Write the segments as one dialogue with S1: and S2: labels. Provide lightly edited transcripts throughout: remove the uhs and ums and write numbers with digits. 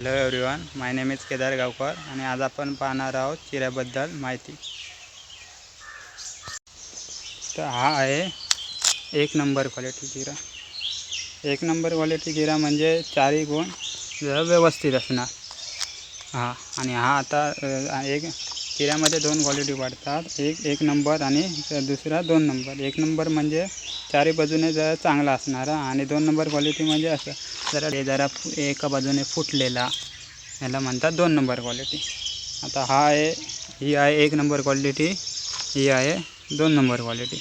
S1: Hello everyone, my name is Kedar Gaonkar आणि आज आपण पाहणार आहोत चिऱ्याबद्दल माहिती. तर हा आहे एक नंबर क्वालिटी जिरा. एक नंबर क्वालिटी जिरा म्हणजे चारही गुण व्यवस्थित असणार. आणि हा आता एक चिऱ्यामध्ये दोन क्वालिटी वाढतात, एक नंबर आणि दुसरा 2 नंबर. 1 नंबर म्हणजे चारही बाजूने जरा चांगला असणारा आणि 2 नंबर क्वालिटी म्हणजे असं जरा एका बाजूने फुटलेला, याला म्हणतात 2 नंबर क्वालिटी. आता ही आहे 1 नंबर क्वालिटी, ही आहे 2 नंबर क्वालिटी.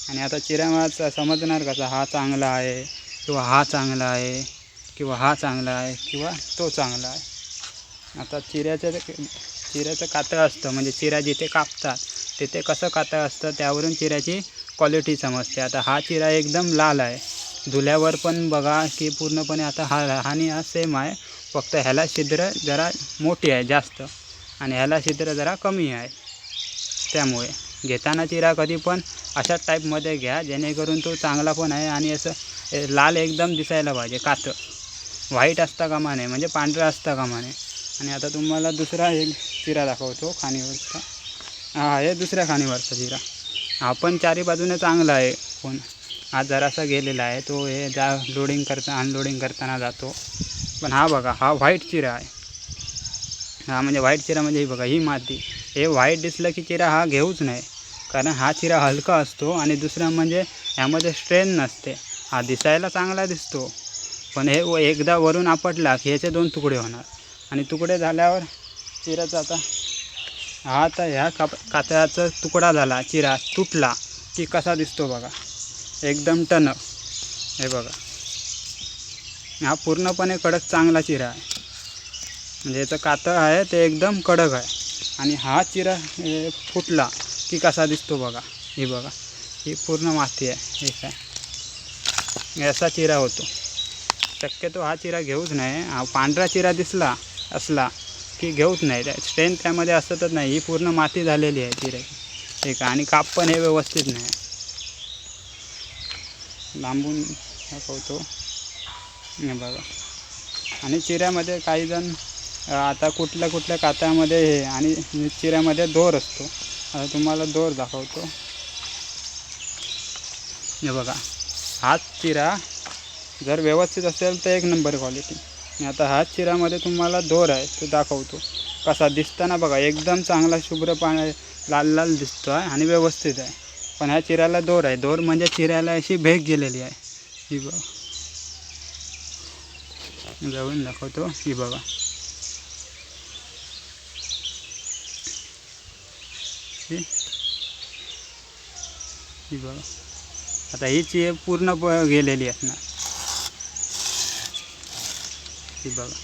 S1: आणि आता चिऱ्यामध्ये समजणार कसं हा चांगला आहे किंवा हा चांगला आहे किंवा हा चांगला आहे किंवा तो चांगला आहे. आता चिऱ्याचं कातळ असतं, म्हणजे चिरा जिथे कापतात तिथे कसं कातळ असतं त्यावरून चिऱ्याची क्वालिटी समजते. आता हा चिरा एकदम लाल आहे, धुल्यावर पण बघा की पूर्णपणे आता हा सेम आहे, फक्त ह्याला छिद्र जरा मोठी आहे जास्त आणि ह्याला छिद्र जरा कमी आहे. त्यामुळे घेताना चिरा कधी पण अशा टाईपमध्ये घ्या जेणेकरून तो चांगला पण आहे आणि असं लाल एकदम दिसायला पाहिजे. कातं व्हाईट असता कामा नये, म्हणजे पांढरा असता कामा नये. आणि आता तुम्हाला दुसरा एक चिरा दाखवतो खाणीवरचा. हे दुसऱ्या खाणीवरचा चिरा. हा पण चारी बाजूने चांगला आहे, पण हा जरासा गेलेला आहे. तो हे अनलोडिंग करताना जातो. पण हा बघा, हा व्हाईट चिरा आहे. हा म्हणजे व्हाईट चिरा म्हणजे ही बघा, ही माती. हे व्हाईट दिसलं की चिरा हा घेऊच नाही, कारण हा चिरा हलका असतो. आणि दुसरं म्हणजे ह्यामध्ये स्ट्रेन नसते. हा दिसायला चांगला दिसतो, पण हे एकदा वरून आपटला की ह्याचे 2 तुकडे होणार. आणि तुकडे झाल्यावर चिराचा आता ह्या कातळाचा तुकडा झाला, चिरा तुटला की कसा दिसतो बघा, एकदम टणक. हे बघा, हा पूर्णपणे कडक चांगला चिरा आहे, म्हणजे याचं कातळ आहे ते एकदम कडक आहे. आणि हा चिरा फुटला की कसा दिसतो बघा. ही बघा, ही पूर्ण माती आहे. हे काय असा चिरा होतो. शक्यतो हा चिरा घेऊच नाही. हा पांढरा चिरा असला की घेऊच नाही, स्ट्रेंथ त्यामध्ये असतच नाही. ही पूर्ण माती झालेली आहे चिऱ्याची. ठीक आहे. आणि काप पण हे व्यवस्थित नाही. लांबून दाखवतो, हे बघा. आणि चिऱ्यामध्ये काहीजण आता कुठल्या कात्यामध्ये हे आणि चिऱ्यामध्ये दोर असतो. आता तुम्हाला दोर दाखवतो, हे बघा. हाच चिरा जर व्यवस्थित असेल तर 1 नंबर क्वालिटी. आणि आता हाच चिरामध्ये तुम्हाला दोर आहे, तो दाखवतो कसा दिसताना बघा. एकदम चांगला शुभ्र लाल लाल दिसतो आहे आणि व्यवस्थित आहे. पण ह्या चिऱ्याला दोर आहे. दोर म्हणजे चिऱ्याला अशी भेग गेलेली आहे. ही बघा, जाऊन दाखवतो, ही बघा. ही बघा, आता हीची पूर्ण गेलेली असणार. ही बघा,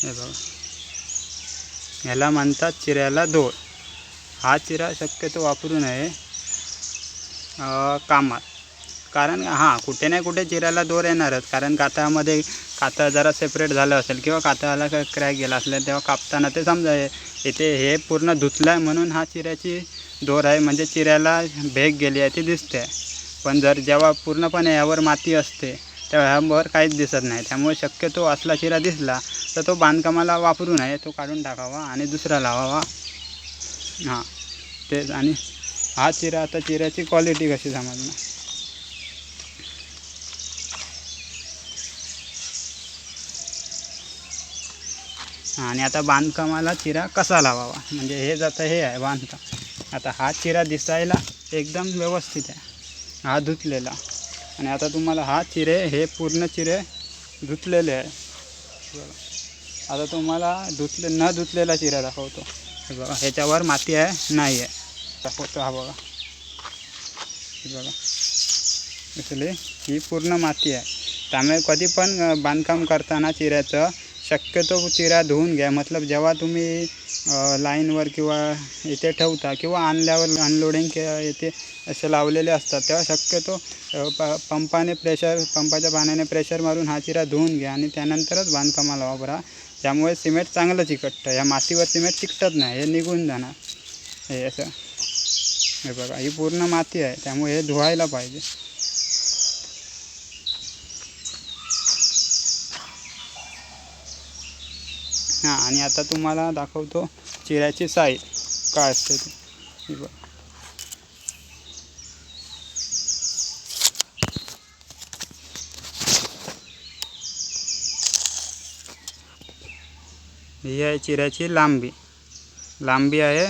S1: हे बघा. ह्याला म्हणतात चिऱ्याला दोर. हा चिरा शक्यतो वापरू नये कामात, कारण कुठे ना कुठे चिऱ्याला दोर येणारच. कारण कातळ जरा सेपरेट झालं असेल किंवा कातळाला क्रॅक गेला असेल, तेव्हा कापताना ते समजा इथे हे पूर्ण धुतलं आहे म्हणून हा चिऱ्याची दोर आहे, म्हणजे चिऱ्याला भेग गेली आहे ती दिसते. पण जेव्हा पूर्णपणे यावर माती असते तेव्हा ह्यावर काहीच दिसत नाही. त्यामुळे शक्यतो असला चिरा दिसला तर तो बांधकामाला वापरू नये, तो काढून टाकावा आणि दुसरा लावावा. तेच. आणि हा चिरा, आता चिऱ्याची क्वालिटी कशी समजणार. आणि आता बांधकामाला चिरा कसा लावावा, म्हणजे हे जातं, हे आहे बांधकाम. आता हा चिरा दिसायला एकदम व्यवस्थित आहे, हा धुतलेला. आणि आता तुम्हाला हे पूर्ण चिरे धुतलेले आहे. आता तुम्हाला न धुतलेला चिरा दाखवतो. हे बघा, ह्याच्यावर माती आहे नाही आहे, दाखवतो. हा बघा, हे बघा, इसले ही पूर्ण माती आहे. त्यामुळे कधी पण बांधकाम करताना चिऱ्याचं शक्यतो चिरा धुवून घ्या. मतलब जेव्हा तुम्ही लाईनवर किंवा इथे ठेवता किंवा आणल्यावर अनलोडिंग इथे असे लावलेले असतात, तेव्हा शक्यतो पंपाच्या पाण्याने प्रेशर मारून हा चिरा धुवून घ्या आणि त्यानंतरच बांधकामाला वापरा. त्यामुळे सिमेंट चांगलं चिकटतं. या मातीवर सिमेंट चिकटत नाही, हे निघून जाणार. हे असं हे बघा ही पूर्ण माती आहे, त्यामुळे हे धुवायला पाहिजे. हां, आणि आता तुम्हाला दाखवतो चिऱ्याची साईज काय असते ती. हे बघा, ही आहे चिऱ्याची लांबी. लांबी आहे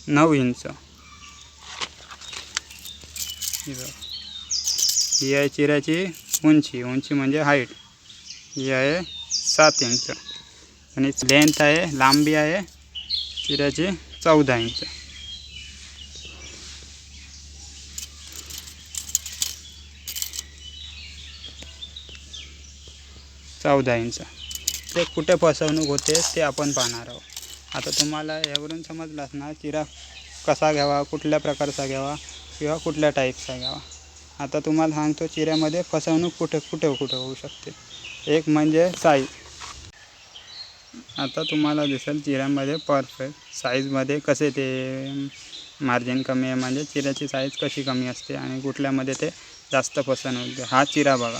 S1: 9 इंच. ही आहे चिऱ्याची उंची. उंची म्हणजे हाईट. ही आहे 7 इंच. आणि लेंथ आहे, लांबी आहे चिऱ्याची 14 इंच. ते कुठे फसवणूक होते ते आपण पाहणार आहोत. आता तुम्हाला यावरून समजलाच ना चिरा कसा घ्यावा, कुठल्या प्रकारचा घ्यावा किंवा कुठल्या टाईपचा घ्यावा. आता तुम्हाला सांगतो चिऱ्यामध्ये फसवणूक कुठे होऊ शकते. एक म्हणजे साईज. आता तुम्हाला दिसेल चिऱ्यामध्ये परफेक्ट साईजमध्ये कसे ते मार्जिन कमी आहे, म्हणजे चिऱ्याची साईज कशी कमी असते आणि कुठल्यामध्ये ते जास्त फसवणूक होते. हा चिरा बघा,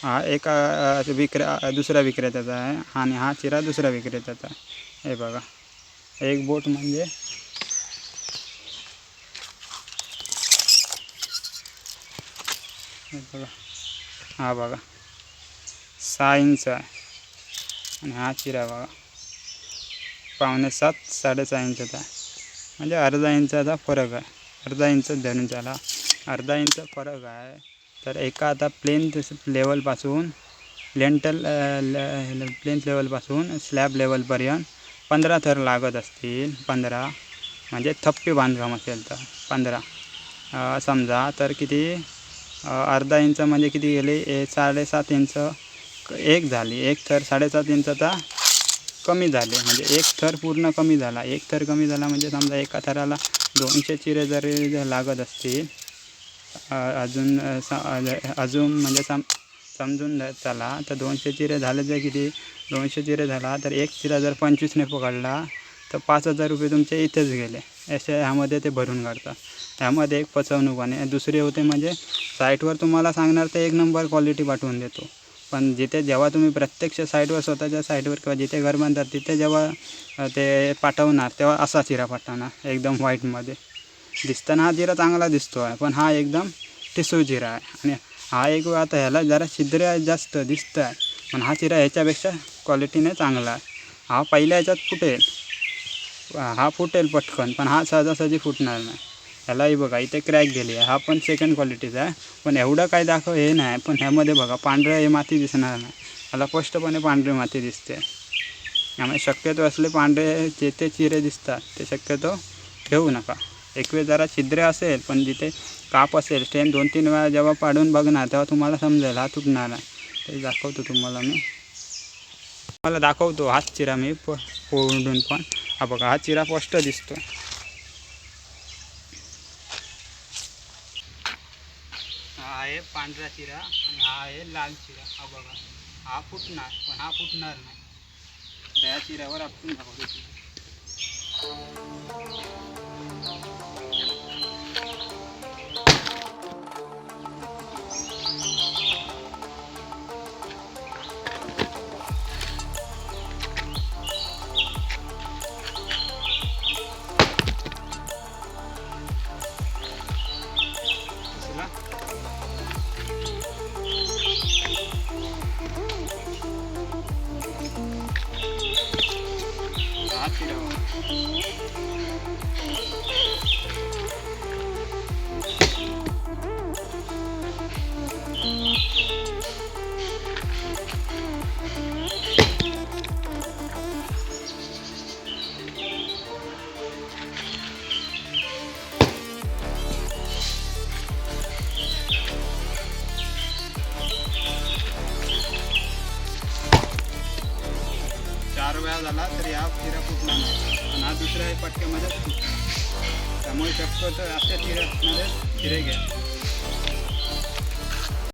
S1: हा एका दुसऱ्या विक्रेत्याचा आहे आणि हा चिरा दुसऱ्या विक्रेत्याचा आहे. हे बघा, एक बोट म्हणजे हे बघा, हा बघा 6 इंच आहे आणि हा चिरा बघा 5.7 6.5 इंचचा आहे. म्हणजे अर्धा इंचाचा फरक आहे. अर्धा इंच धरून त्याला अर्धा इंच फरक आहे. तर एका आता प्लेन लेवलपासून प्लेन लेवलपासून स्लॅब लेवलपर्यंत 15 थर लागत असतील. 15 म्हणजे थप्पी बांधकाम असेल तर 15 समजा, तर किती अर्धा इंच म्हणजे किती गेले 7.5 इंच एक झाली. एक थर 7.5 इंचाचा कमी झाले, म्हणजे एक थर पूर्ण कमी झाला. एक थर कमी झाला म्हणजे समजा एका थराला 200 चिरे जरी लागत असतील, अजून म्हणजे समजून चला तर 200 चिरे झाले तर किती, 200 चिरे झाला तर एक चिरा जर 25ने पकडला तर 5,000 रुपये तुमचे इथेच गेले. असे ह्यामध्ये ते भरून काढतात. ह्यामध्ये एक फसवणूक. आणि दुसरी होते म्हणजे साईटवर तुम्हाला सांगणार तर एक नंबर क्वालिटी पाठवून देतो, पण जेव्हा तुम्ही प्रत्यक्ष साईटवर स्वतःच्या साईटवर किंवा जिथे घर बांधतात तिथे जेव्हा ते पाठवणार तेव्हा असा चिरा पाठवणार एकदम व्हाईटमध्ये. दिसताना हा चिरा चांगला दिसतो आहे, पण हा एकदम ठिसूळ चिरा आहे. आणि हा एक आता ह्याला जरा छिद्र जास्त दिसतं आहे, पण हा चिरा ह्याच्यापेक्षा क्वालिटीने चांगला आहे. हा पहिल्या ह्याच्यात फुटेल पटकन, पण हा सहजासहजी फुटणार नाही. ह्यालाही बघा इथे क्रॅक गेली आहे. हा पण सेकंड क्वालिटीचा आहे, पण एवढं काय हे नाही. पण ह्यामध्ये बघा पांढऱ्या हे माती दिसणार नाही. ह्याला स्पष्टपणे पांढरी माती दिसते. त्यामुळे शक्यतो असले पांढरे जेथे चिरे दिसतात ते शक्यतो घेऊ नका. एक वेळ जरा छिद्र असेल, पण जिथे काप असेल स्टेम 2-3 वेळा जेव्हा पाडून बघणार तेव्हा तुम्हाला समजेल हा तुटणार नाही. ते दाखवतो तुम्हाला दाखवतो हाच चिरा मी फोडून पण. हा बघा, हा चिरा स्पष्ट दिसतो. हा आहे पांढरा चिरा आणि हा आहे लाल चिरा. हा बघा, हा फुटणार, पण हा फुटणार नाही. त्या चिऱ्यावर आपण दाखवतो. हा चिरा 4 वेळा झाला तरी हा चिरा फुटला नाही, पण हा दुसऱ्या पटक्यामध्येच फुटला. त्यामुळे शक्यतो अशा चिऱ्यामध्ये चिरे घ्या.